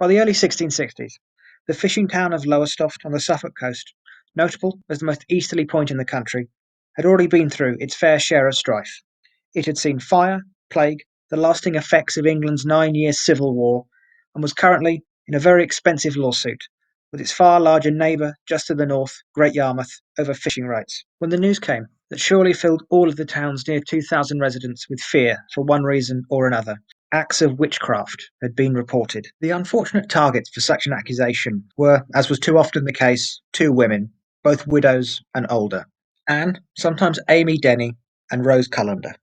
By the early 1660s, the fishing town of Lowestoft on the Suffolk coast, notable as the most easterly point in the country, had already been through its fair share of strife. It had seen fire, plague, the lasting effects of England's 9 year civil war, and was currently in a very expensive lawsuit with its far larger neighbour just to the north, Great Yarmouth, over fishing rights. When the news came that surely filled all of the town's near 2,000 residents with fear for one reason or another, acts of witchcraft had been reported. The unfortunate targets for such an accusation were, as was too often the case, two women, both widows and older: Anne, sometimes Amy Denny, and Rose Cullender.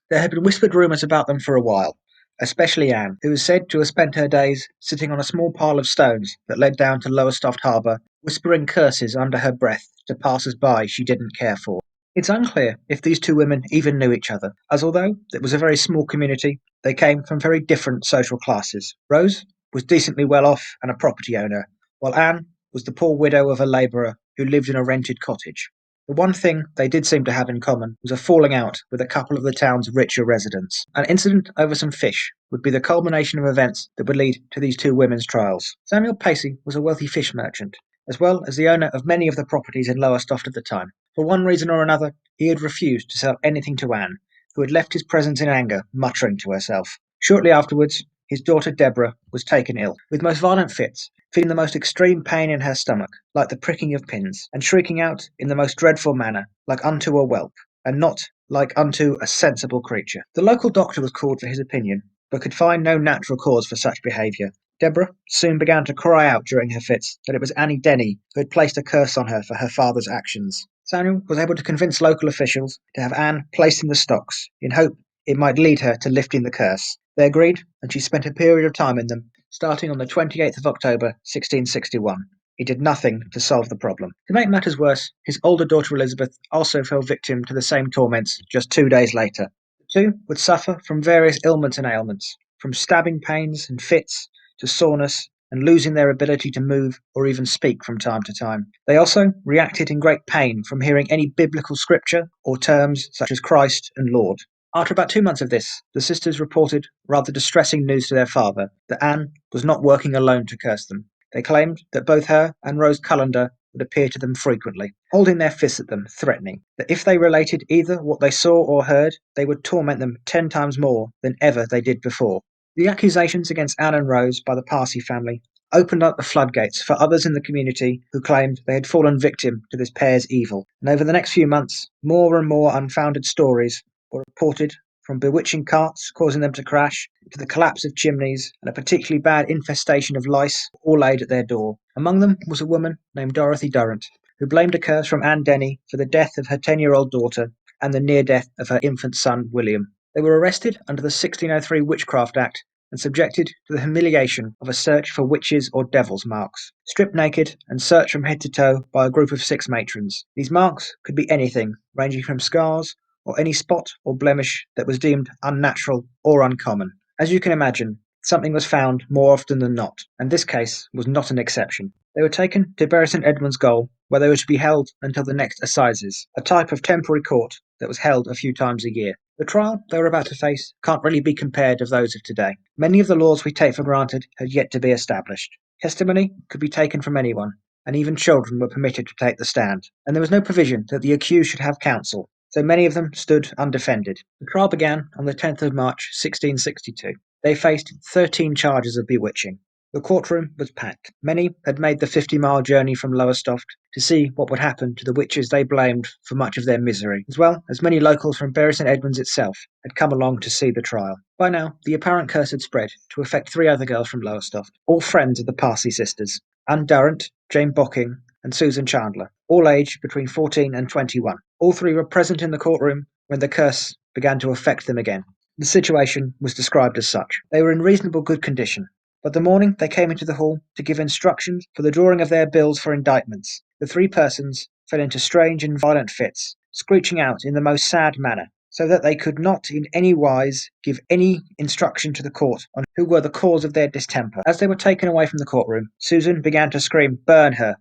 There had been whispered rumours about them for a while, especially Anne, who was said to have spent her days sitting on a small pile of stones that led down to Lowestoft harbour, whispering curses under her breath to passers-by she didn't care for. It's unclear if these two women even knew each other, as although it was a very small community, they came from very different social classes. Rose was decently well off and a property owner, while Anne was the poor widow of a labourer who lived in a rented cottage. The one thing they did seem to have in common was a falling out with a couple of the town's richer residents. An incident over some fish would be the culmination of events that would lead to these two women's trials. Samuel Pacey was a wealthy fish merchant, as well as the owner of many of the properties in Lowestoft at the time. For one reason or another, he had refused to sell anything to Anne, who had left his presence in anger, muttering to herself. Shortly afterwards, his daughter Deborah was taken ill, with most violent fits, feeling the most extreme pain in her stomach, like the pricking of pins, and shrieking out in the most dreadful manner, like unto a whelp, and not like unto a sensible creature. The local doctor was called for his opinion, but could find no natural cause for such behaviour. Deborah soon began to cry out during her fits that it was Annie Denny who had placed a curse on her for her father's actions. Samuel was able to convince local officials to have Anne placed in the stocks, in hope it might lead her to lifting the curse. They agreed, and she spent a period of time in them, starting on the 28th of October, 1661. He did nothing to solve the problem. To make matters worse, his older daughter Elizabeth also fell victim to the same torments just 2 days later. The two would suffer from various ailments and ailments, from stabbing pains and fits to soreness and losing their ability to move or even speak from time to time. They also reacted in great pain from hearing any biblical scripture or terms such as Christ and Lord. After about 2 months of this, the sisters reported rather distressing news to their father that Anne was not working alone to curse them. They claimed that both her and Rose Cullender would appear to them frequently, holding their fists at them, threatening that if they related either what they saw or heard, they would torment them 10 times more than ever they did before. The accusations against Anne and Rose by the Parsi family opened up the floodgates for others in the community who claimed they had fallen victim to this pair's evil. And over the next few months, more and more unfounded stories were reported, from bewitching carts causing them to crash, to the collapse of chimneys, and a particularly bad infestation of lice all laid at their door. Among them was a woman named Dorothy Durrant, who blamed a curse from Anne Denny for the death of her 10-year-old daughter and the near death of her infant son, William. They were arrested under the 1603 Witchcraft Act and subjected to the humiliation of a search for witches' or devil's marks. Stripped naked and searched from head to toe by a group of 6 matrons. These marks could be anything, ranging from scars or any spot or blemish that was deemed unnatural or uncommon. As you can imagine, something was found more often than not, and this case was not an exception. They were taken to Bury St Edmund's Gaol, where they were to be held until the next assizes, a type of temporary court that was held a few times a year. The trial they were about to face can't really be compared to those of today. Many of the laws we take for granted had yet to be established. Testimony could be taken from anyone, and even children were permitted to take the stand, and there was no provision that the accused should have counsel, so many of them stood undefended. The trial began on the 10th of March, 1662. They faced 13 charges of bewitching. The courtroom was packed. Many had made the 50-mile journey from Lowestoft to see what would happen to the witches they blamed for much of their misery, as well as many locals from Bury St Edmunds itself had come along to see the trial. By now, the apparent curse had spread to affect 3 other girls from Lowestoft, all friends of the Parsi sisters: Anne Durrant, Jane Bocking, and Susan Chandler, all aged between 14 and 21. All 3 were present in the courtroom when the curse began to affect them again. The situation was described as such. They were in reasonable good condition, but the morning they came into the hall to give instructions for the drawing of their bills for indictments, the 3 persons fell into strange and violent fits, screeching out in the most sad manner, so that they could not in any wise give any instruction to the court on who were the cause of their distemper. As they were taken away from the courtroom, Susan began to scream, burn her,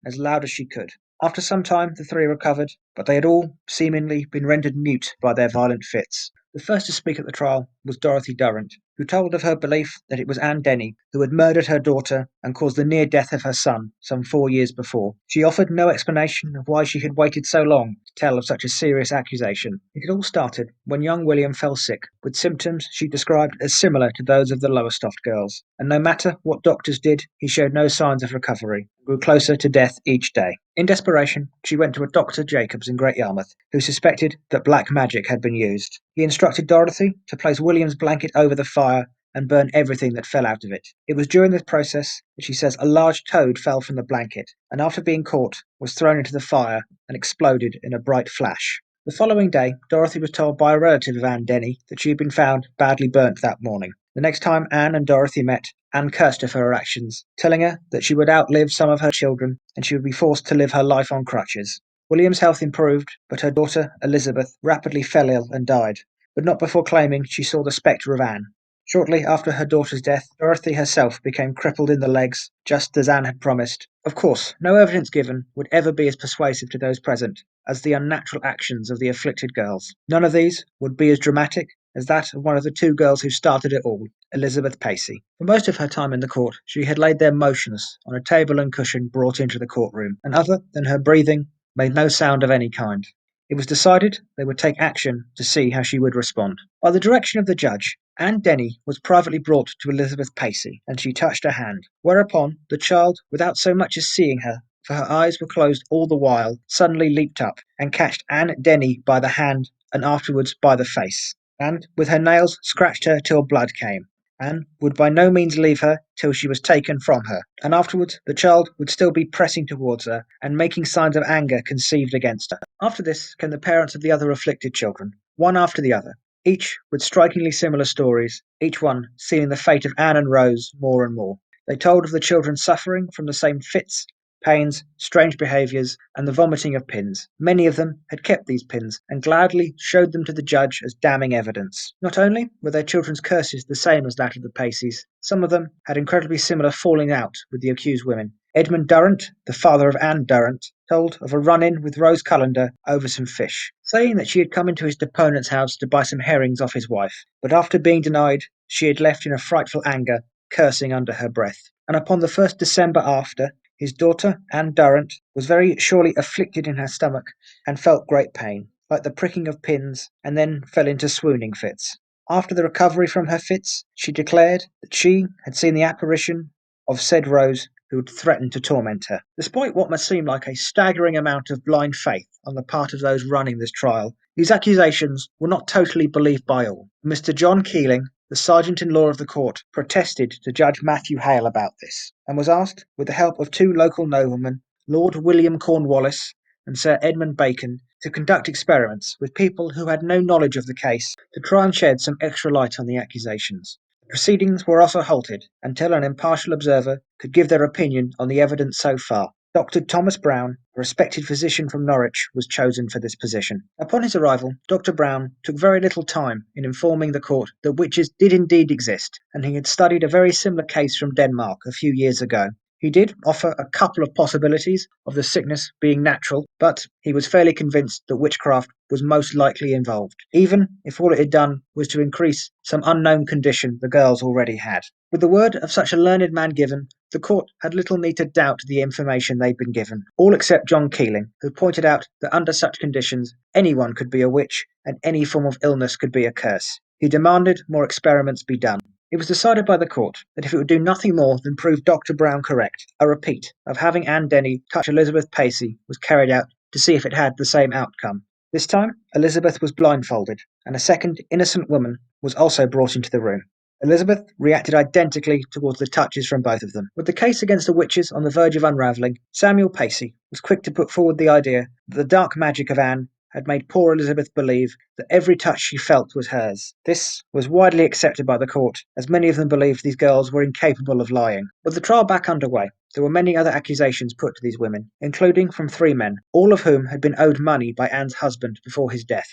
as loud as she could. After some time the 3 recovered, but they had all seemingly been rendered mute by their violent fits. The first to speak at the trial was Dorothy Durrant, who told of her belief that it was Anne Denny who had murdered her daughter and caused the near death of her son some 4 years before. She offered no explanation of why she had waited so long to tell of such a serious accusation. It had all started when young William fell sick with symptoms she described as similar to those of the Lowestoft girls, and no matter what doctors did, he showed no signs of recovery, and grew closer to death each day. In desperation, she went to a Dr. Jacobs in Great Yarmouth, who suspected that black magic had been used. He instructed Dorothy to place William's blanket over the fire and burn everything that fell out of it. It was during this process that she says a large toad fell from the blanket, and after being caught, was thrown into the fire and exploded in a bright flash. The following day, Dorothy was told by a relative of Anne Denny that she had been found badly burnt that morning. The next time Anne and Dorothy met, Anne cursed her for her actions, telling her that she would outlive some of her children and she would be forced to live her life on crutches. William's health improved, but her daughter, Elizabeth, rapidly fell ill and died, but not before claiming she saw the spectre of Anne. Shortly after her daughter's death, Dorothy herself became crippled in the legs, just as Anne had promised. Of course, no evidence given would ever be as persuasive to those present as the unnatural actions of the afflicted girls. None of these would be as dramatic as that of one of the two girls who started it all, Elizabeth Pacey. For most of her time in the court, she had laid there motionless on a table and cushion brought into the courtroom, and other than her breathing, made no sound of any kind. It was decided they would take action to see how she would respond. By the direction of the judge, Anne Denny was privately brought to Elizabeth Pacey, and she touched her hand, whereupon the child, without so much as seeing her, for her eyes were closed all the while, suddenly leaped up and catched Anne Denny by the hand and afterwards by the face, and with her nails scratched her till blood came. Anne would by no means leave her till she was taken from her, and afterwards the child would still be pressing towards her and making signs of anger conceived against her. After this came the parents of the other afflicted children, one after the other, each with strikingly similar stories, each one seeing the fate of Anne and Rose more and more. They told of the children suffering from the same fits, pains, strange behaviours, and the vomiting of pins. Many of them had kept these pins and gladly showed them to the judge as damning evidence. Not only were their children's curses the same as that of the Paceys, some of them had incredibly similar falling out with the accused women. Edmund Durrant, the father of Anne Durrant, told of a run-in with Rose Cullender over some fish, saying that she had come into his deponent's house to buy some herrings off his wife, but after being denied, she had left in a frightful anger, cursing under her breath. And upon the 1st December after, his daughter, Anne Durrant, was very surely afflicted in her stomach and felt great pain, like the pricking of pins, and then fell into swooning fits. After the recovery from her fits, she declared that she had seen the apparition of said Rose who had threatened to torment her. Despite what must seem like a staggering amount of blind faith on the part of those running this trial, these accusations were not totally believed by all. Mr. John Keeling, the sergeant-in-law of the court, protested to Judge Matthew Hale about this, and was asked, with the help of two local noblemen, Lord William Cornwallis and Sir Edmund Bacon, to conduct experiments with people who had no knowledge of the case to try and shed some extra light on the accusations. The proceedings were also halted until an impartial observer could give their opinion on the evidence so far. Dr. Thomas Brown, a respected physician from Norwich, was chosen for this position. Upon his arrival, Dr. Brown took very little time in informing the court that witches did indeed exist, and he had studied a very similar case from Denmark a few years ago. He did offer a couple of possibilities of the sickness being natural, but he was fairly convinced that witchcraft was most likely involved, even if all it had done was to increase some unknown condition the girls already had. With the word of such a learned man given, the court had little need to doubt the information they'd been given, all except John Keeling, who pointed out that under such conditions, anyone could be a witch and any form of illness could be a curse. He demanded more experiments be done. It was decided by the court that if it would do nothing more than prove Dr. Brown correct, a repeat of having Anne Denny touch Elizabeth Pacey was carried out to see if it had the same outcome. This time, Elizabeth was blindfolded, and a second innocent woman was also brought into the room. Elizabeth reacted identically towards the touches from both of them. With the case against the witches on the verge of unravelling, Samuel Pacey was quick to put forward the idea that the dark magic of Anne had made poor Elizabeth believe that every touch she felt was hers. This was widely accepted by the court, as many of them believed these girls were incapable of lying. With the trial back underway, there were many other accusations put to these women, including from 3 men, all of whom had been owed money by Anne's husband before his death.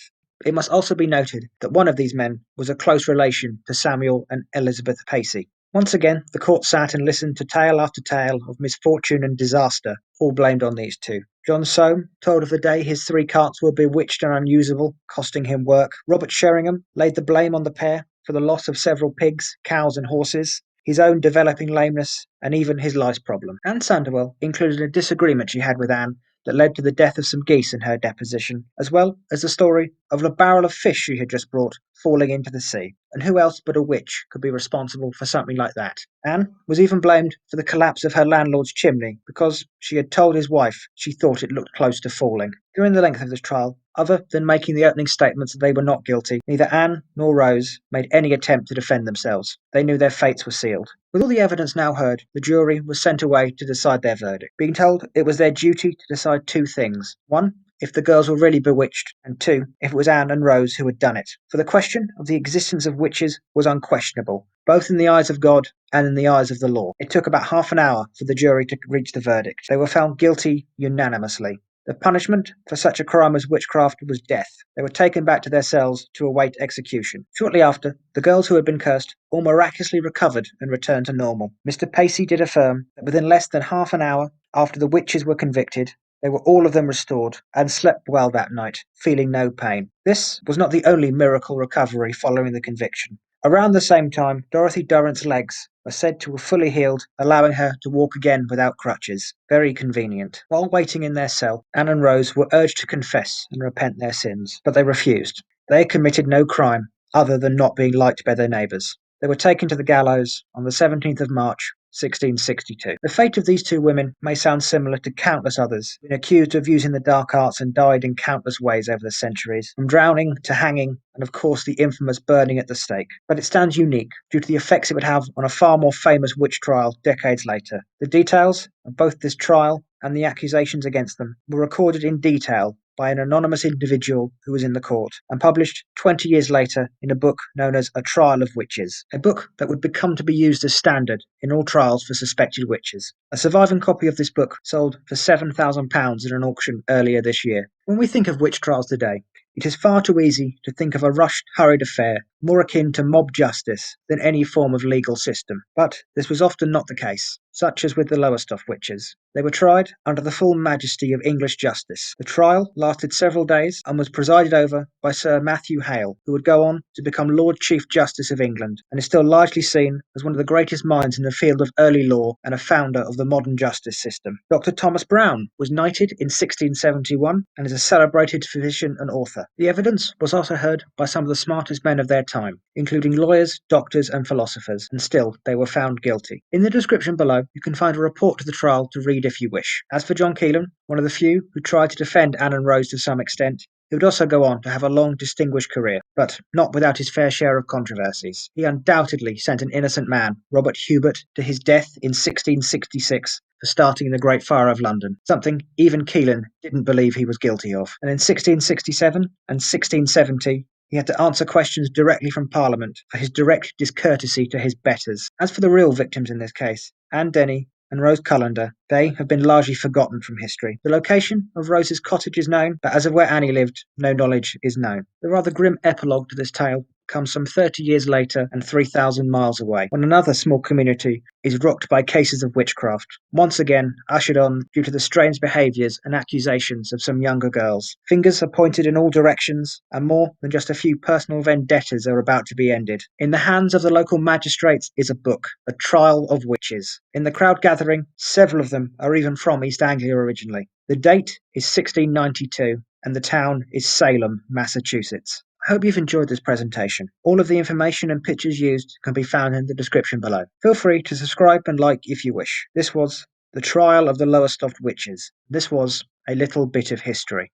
It must also be noted that one of these men was a close relation to Samuel and Elizabeth Pacey. Once again, the court sat and listened to tale after tale of misfortune and disaster, all blamed on these two. John Soame told of the day his 3 carts were bewitched and unusable, costing him work. Robert Sheringham laid the blame on the pair, for the loss of several pigs, cows, and horses, his own developing lameness, and even his lice problem. Anne Sanderwell included a disagreement she had with Anne that led to the death of some geese in her deposition, as well as the story of a barrel of fish she had just brought falling into the sea. And who else but a witch could be responsible for something like that? Anne was even blamed for the collapse of her landlord's chimney because she had told his wife she thought it looked close to falling. During the length of this trial, other than making the opening statements that they were not guilty, neither Anne nor Rose made any attempt to defend themselves. They knew their fates were sealed. With all the evidence now heard, the jury was sent away to decide their verdict, being told it was their duty to decide two things. One, if the girls were really bewitched, and two, if it was Anne and Rose who had done it. For the question of the existence of witches was unquestionable, both in the eyes of God and in the eyes of the law. It took about half an hour for the jury to reach the verdict. They were found guilty unanimously. The punishment for such a crime as witchcraft was death. They were taken back to their cells to await execution. Shortly after, the girls who had been cursed all miraculously recovered and returned to normal. Mr. Pacey did affirm that within less than half an hour after the witches were convicted, they were all of them restored and slept well that night, feeling no pain. This was not the only miracle recovery following the conviction. Around the same time, Dorothy Durrant's legs were said to have fully healed, allowing her to walk again without crutches. Very convenient. While waiting in their cell, Anne and Rose were urged to confess and repent their sins, but they refused. They had committed no crime other than not being liked by their neighbours. They were taken to the gallows on the 17th of March, 1662. The fate of these two women may sound similar to countless others, been accused of using the dark arts and died in countless ways over the centuries, from drowning to hanging, and of course the infamous burning at the stake. But it stands unique due to the effects it would have on a far more famous witch trial decades later. The details of both this trial and the accusations against them were recorded in detail by an anonymous individual who was in the court, and published 20 years later in a book known as A Trial of Witches, a book that would become to be used as standard in all trials for suspected witches. A surviving copy of this book sold for £7,000 in an auction earlier this year. When we think of witch trials today, it is far too easy to think of a rushed, hurried affair, more akin to mob justice than any form of legal system. But this was often not the case, such as with the Lowestoft witches. They were tried under the full majesty of English justice. The trial lasted several days and was presided over by Sir Matthew Hale, who would go on to become Lord Chief Justice of England, and is still largely seen as one of the greatest minds in the field of early law and a founder of the modern justice system. Dr. Thomas Brown was knighted in 1671 and is a celebrated physician and author. The evidence was also heard by some of the smartest men of their time, including lawyers, doctors, and philosophers, and still they were found guilty. In the description below, you can find a report to the trial to read if you wish. As for John Keelan, one of the few who tried to defend Anne and Rose to some extent, he would also go on to have a long, distinguished career, but not without his fair share of controversies. He undoubtedly sent an innocent man, Robert Hubert, to his death in 1666 for starting the Great Fire of London, something even Keelan didn't believe he was guilty of. And in 1667 and 1670, he had to answer questions directly from Parliament for his direct discourtesy to his betters. As for the real victims in this case, Anne Denny and Rose Cullender, they have been largely forgotten from history. The location of Rose's cottage is known, but as of where Annie lived, no knowledge is known. The rather grim epilogue to this tale comes some 30 years later and 3,000 miles away, when another small community is rocked by cases of witchcraft, once again ushered on due to the strange behaviours and accusations of some younger girls. Fingers are pointed in all directions, and more than just a few personal vendettas are about to be ended. In the hands of the local magistrates is a book, A Trial of Witches. In the crowd gathering, several of them are even from East Anglia originally. The date is 1692, and the town is Salem, Massachusetts. I hope you've enjoyed this presentation. All of the information and pictures used can be found in the description below. Feel free to subscribe and like if you wish. This was The Trial of the Lowestoft Witches. This was a little bit of history.